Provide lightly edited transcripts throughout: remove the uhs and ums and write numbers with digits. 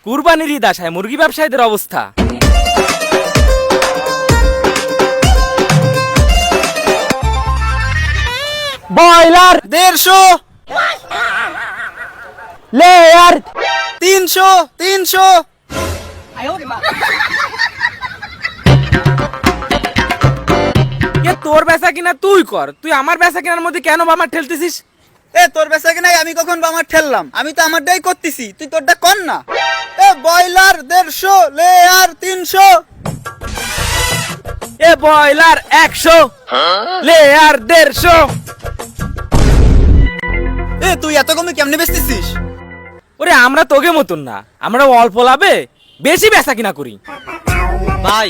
কুরবানির ঈদ আসায় মুরগি ব্যবসায়ীদের অবস্থা। Broiler 150, layer 300, 300। তোর বেচা কিনা তুই কর, তুই আমার বেচা কিনার মধ্যে কেন বামার ঠেলতেছিস? তোর বেচা কিনাই আমি কখন আমার ঠেললাম? আমি তো আমারটাই করতেছি, তুই তোরটা কর না। Broiler 150, layer 300। Broiler 100, layer 150। তুই এত কমে কেমনে বেচতেছিস? ওরে আমরা তোকে মতন না, আমরা অল্প লাভে বেশি বেচা কিনা করি। ভাই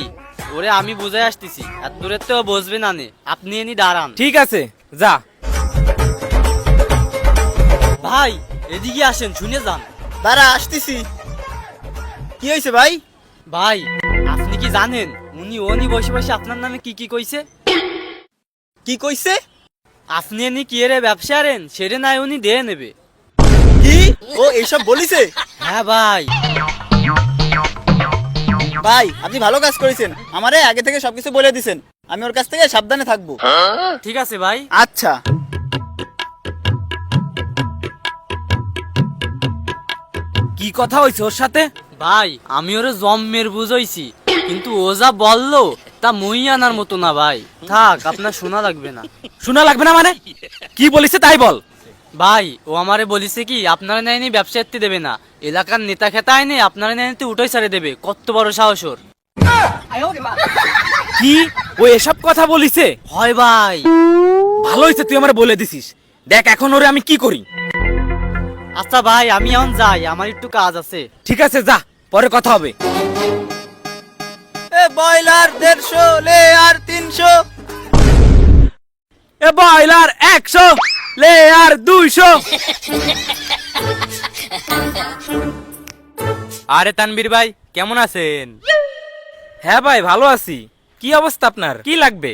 ওরে আমি বুঝাই আসতেছি, এত দূরের তো বসবে না নে, আপনি এনি দাঁড়ান। ঠিক আছে যা। ভাই এদিকে আসেন, শুনে যান। দাঁড়া আসতেছি। কি হয়েছে ভাই? ভাই আপনি কি জানেন উনি বসে বসে আপনার নামে কি কি কইছে? কি কইছে? আপনি এনি কি এর ব্যবসা আরেন সেরে নাই উনি দিয়ে নেবে। কি ও এইসব বলিছে? হ্যাঁ ভাই। ভাই আপনি ভালো কাজ করেছেন, আমারে আগে থেকে সবকিছু বলে দিছেন, আমি ওর কাছ থেকে সাবধানে থাকবো। ঠিক আছে ভাই। আচ্ছা। কি কথা হইছে ওর সাথে? ভাই আমি ওরে জম্মের বুঝাইছি, কিন্তু ও যা বললো তা মই আনার মতো না ভাই। থাক আপনার শোনা লাগবে না। শোনা লাগবে না মানে? কি বলিছে তাই বল। ভাই ও আমারে বলিছে কি আপনারা নেয়নি ব্যবসা করতে দেবে না, এলাকার নেতা খেতা আইনে আপনারা নেয়নি উঠাই ছাড়ে দেবে। কত বড় সাহস ওর! কি ও এসব কথা বলিছে? হয় ভাই। ভালো হইছে তুই আমার বলে দিছিস। দেখ এখন ওরে আমি কি করি। আচ্ছা ভাই আমি এখন যাই, আমার একটু কাজ আছে। ঠিক আছে যা, পরে কথা হবে। Broiler 150, layer 300। Broiler 100, layer 200। আরে তানবীর ভাই কেমন আছেন? হ্যাঁ ভাই ভালো আছি। কি অবস্থা আপনার? কি লাগবে?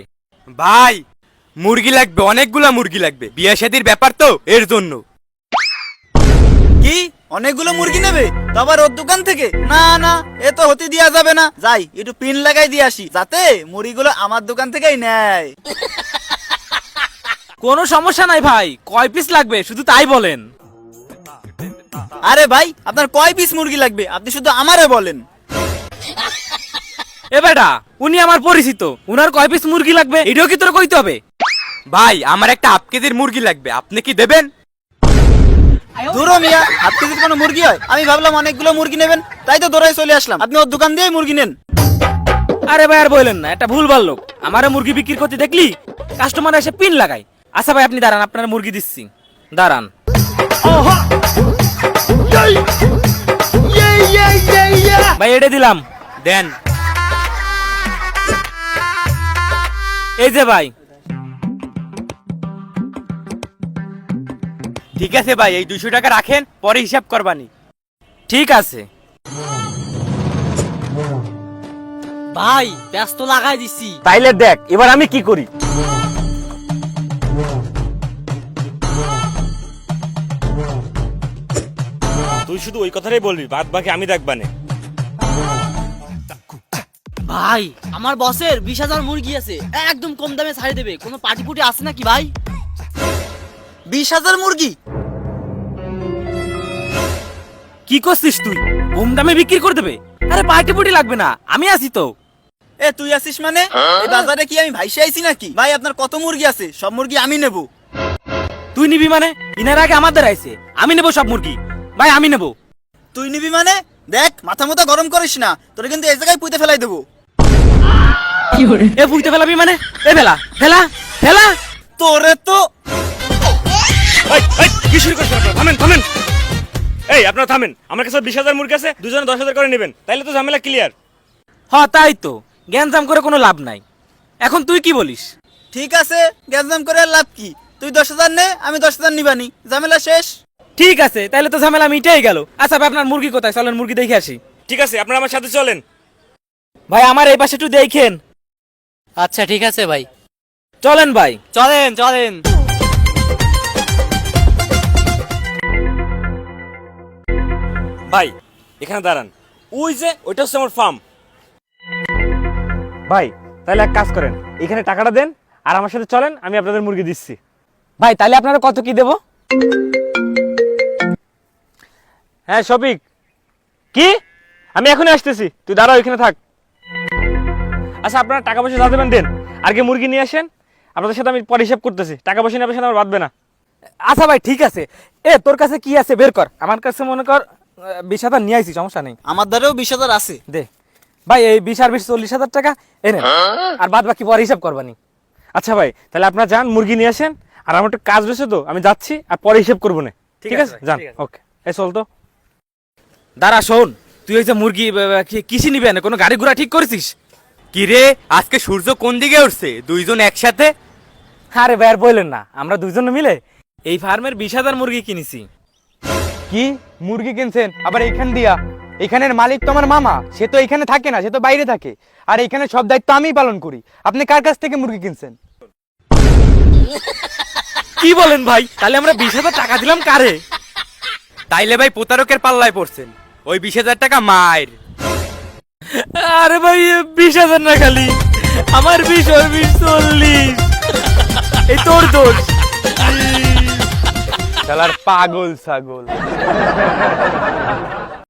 ভাই মুরগি লাগবে, অনেকগুলা মুরগি লাগবে, বিয়ে শাদীর ব্যাপার তো এর জন্য। কি অনেকগুলো মুরগি নেবে? তো আবার ওর দোকান থেকে? না না, এ তো হতে দেওয়া যাবে না। যাই একটু পিন লাগাই দিয়ে আসি, যাতে মুরগিগুলো আমার দোকান থেকেই নেয়। কোনো সমস্যা নাই ভাই, কয় পিস লাগবে শুধু তাই বলেন। আরে ভাই আপনার কয় পিস মুরগি লাগবে আপনি শুধু আমারে বলেন। বেটা উনি আমার পরিচিত, উনার কয় পিস মুরগি লাগবে এটাও কি তোর কইতে হবে? ভাই আমার একটা হাফ কেজির মুরগি লাগবে, আপনি কি দেবেন? ধরো মিয়া, হাফ কেজির কোনো মুরগি হয়? আমি ভাবলাম অনেকগুলো মুরগি নেবেন, তাই তো দৌড়াই চলে আসলাম। আপনি ওর দোকান দিয়েই মুরগি নেন। আরে ভাই আর বললেন না, এটা ভুলভাল লোক। আমারে মুরগি বিক্রি করতে দেখলি কাস্টমার এসে পিন লাগায়। আচ্ছা ভাই আপনি দাঁড়ান, আপনার মুরগি দিচ্ছি, দাঁড়ান। ভাই এটা দিলাম, দেন। এই যে ভাই। ঠিক আছে ভাই, এই 200 টাকা রাখেন, পরে হিসাব করবানি। ঠিক আছে। ভাই ব্যস্ত লাগাই দিছি। তাইলে দেখ এবার আমি কি করি। তুই শুধু ওই কথাটাই বলবি, বাদ বাকি আমি দেখবানে। ভাই আমার বসের 20,000 মুরগি আছে, একদম কম দামে ছাড়ে দেবে। কোনো পার্টি পুটি আছে নাকি ভাই? 20,000 মুরগি? কি করছিস তুই? কম দামে বিক্রি করে দেবে? আরে পার্টি পুটি লাগবে না, আমি আছি তো। তুই আসিস মানে? এই বাজারে কি আমি ভাইসে আইছি নাকি? ভাই আপনার কত মুরগি আছে? সব মুরগি আমি নেব। তুই নিবি মানে? ইনার আগে আমাদের আইছে, আমি নেবো সব মুরগি। ভাই আমি নেবো। তুই নিবি মানে? দেখ মাথা মতো গরম করিস না, তোরে কিন্তু এই জায়গায় পুঁতে ফেলাই দেবো। বুঝতে ফেলাবি মানে? ফেলা ফেলা ফেলা। তোরে তো কি শুরু করছেন আপনারা? থামেন থামেন, এই আপনারা থামেন। আমার কাছে 20,000 মুরগি আছে, দুজনে 10,000 করে নেবেন, তাইলে তো ঝামেলা ক্লিয়ার। তাই তো, গ্যাঞ্জাম করে কোনো লাভ নাই। এখন তুই কি বলিস? ঠিক আছে, গ্যাঞ্জাম করে আর লাভ কি? তুই 10,000 নে, আমি 10,000 নিবানি, ঝামেলা শেষ। ঠিক আছে, তাহলে তো ঝামেলা মিটেই গেল। আচ্ছা ভাই আপনার মুরগি কোথায়? চলেন মুরগি দেখে আসি। ঠিক আছে, আপনারা আমার সাথে চলেন। ভাই আমার এই পাশে একটু দেখেন। আচ্ছা ঠিক আছে ভাই, চলেন ভাই। চলেন চলেন। ভাই এখানে দাঁড়ান। ওই যে ওইটা হচ্ছে আমার ফার্ম। ভাই তাহলে এক কাজ করেন, এখানে টাকাটা দেন আর আমার সাথে চলেন, আমি আপনাদের মুরগি দিচ্ছি। ভাই তাহলে আপনারা কত কি দেবো? হ্যাঁ শফিক, কি? আমি এখনই আসতেছি, তুই দাঁড়াও এখানে থাক। আচ্ছা আপনারা টাকা পয়সা যা দেবেন দেন, আর কি মুরগি নিয়ে আসেন, আপনাদের সাথে আমি পরে হিসাব করতেছি। টাকা পয়সা নিয়ে আপনার সাথে আমার বাঁধবে না। আচ্ছা ভাই ঠিক আছে। তোর কাছে কি আছে বের কর। আমার কাছে মনে কর 20,000 নিয়ে আইছি, সমস্যা নেই। আমার দ্বারাও 20,000 আছে। দে ভাই, এই 20 আর 20 40,000 টাকা এনে, আর বাদ বাকি পরে হিসাব করবানি। আচ্ছা ভাই তাহলে আপনারা যান, মুরগি নিয়ে আসেন, আর আমার একটু কাজ রয়েছে তো আমি যাচ্ছি, আর পরে হিসাব করবো না। ঠিক আছে ভাই, যান। ঠিক আছে। ওকে, এই চল তো। দাঁড়া শোন, তুই ওই যে মুরগি কিসি নিবে না, কোনো গাড়ি ঘোড়া ঠিক করেছিস? কি রে, আজকে সূর্য কোন দিকে উঠছে? দুইজন একসাথে? আরে ভাই আর বললেন না, আমরা দুইজন মিলে এই ফার্মের 20,000 মুরগি কিনেছি। কি মুরগি কিনছেন আবার এইখান দিয়া? এখানের মালিক তো আমার মামা, সে তো এখানে থাকে না, সে তো বাইরে থাকে, আর এখানে সব দায়িত্ব আমিই পালন করি। আপনি কার কাছ থেকে মুরগি কিনছেন? কি বলেন ভাই? তাহলে আমরা 20,000 টাকা দিলাম কারে? তাইলে ভাই প্রতারকের পাল্লায় পড়ছেন। ওই 20,000 টাকা মায়ের। আরে ভাই 20,000 না, খালি আমার 20 আর 20 40। এই তোর দোষ। শালার পাগল ছাগল।